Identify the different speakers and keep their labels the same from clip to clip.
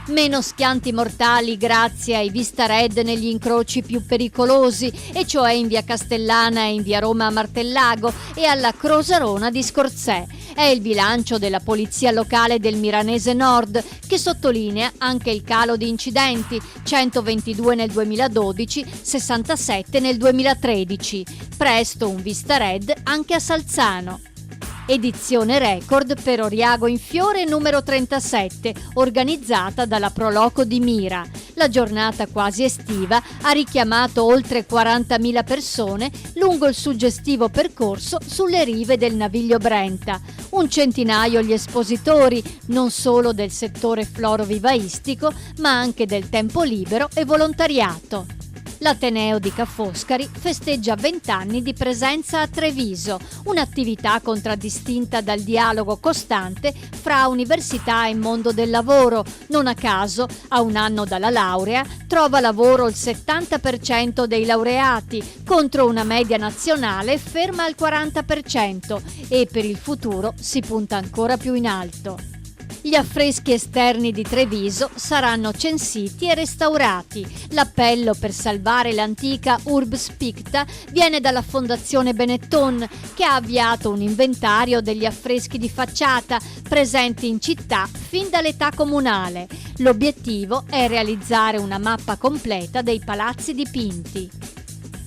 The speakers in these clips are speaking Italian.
Speaker 1: Meno schianti mortali grazie ai Vistared negli incroci più pericolosi, e cioè in via Castellana e in via Roma a Martellago e alla Crosarona di Scorzè. È il bilancio della polizia locale del Milanese Nord, che sottolinea anche il calo di incidenti, 122 nel 2012, 67 nel 2013. Presto un Vistared anche a Salzano. Edizione record per Oriago in Fiore numero 37, organizzata dalla Proloco di Mira. La giornata quasi estiva ha richiamato oltre 40.000 persone lungo il suggestivo percorso sulle rive del Naviglio Brenta. Un centinaio gli espositori, non solo del settore florovivaistico, ma anche del tempo libero e volontariato. L'Ateneo di Ca' Foscari festeggia 20 anni di presenza a Treviso, un'attività contraddistinta dal dialogo costante fra università e mondo del lavoro. Non a caso, a un anno dalla laurea, trova lavoro il 70% dei laureati, contro una media nazionale ferma al 40%, e per il futuro si punta ancora più in alto. Gli affreschi esterni di Treviso saranno censiti e restaurati. L'appello per salvare l'antica Urbs Picta viene dalla Fondazione Benetton, che ha avviato un inventario degli affreschi di facciata presenti in città fin dall'età comunale. L'obiettivo è realizzare una mappa completa dei palazzi dipinti.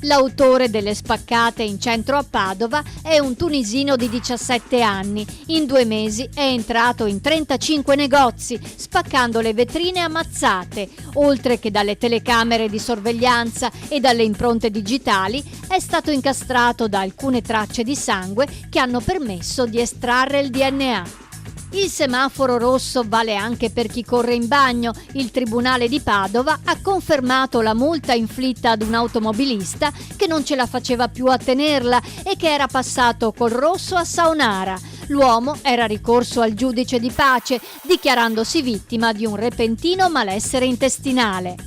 Speaker 1: L'autore delle spaccate in centro a Padova è un tunisino di 17 anni. In 2 mesi è entrato in 35 negozi, spaccando le vetrine ammazzate. Oltre che dalle telecamere di sorveglianza e dalle impronte digitali, è stato incastrato da alcune tracce di sangue che hanno permesso di estrarre il DNA. Il semaforo rosso vale anche per chi corre in bagno. Il Tribunale di Padova ha confermato la multa inflitta ad un automobilista che non ce la faceva più a tenerla e che era passato col rosso a Saonara. L'uomo era ricorso al giudice di pace, dichiarandosi vittima di un repentino malessere intestinale.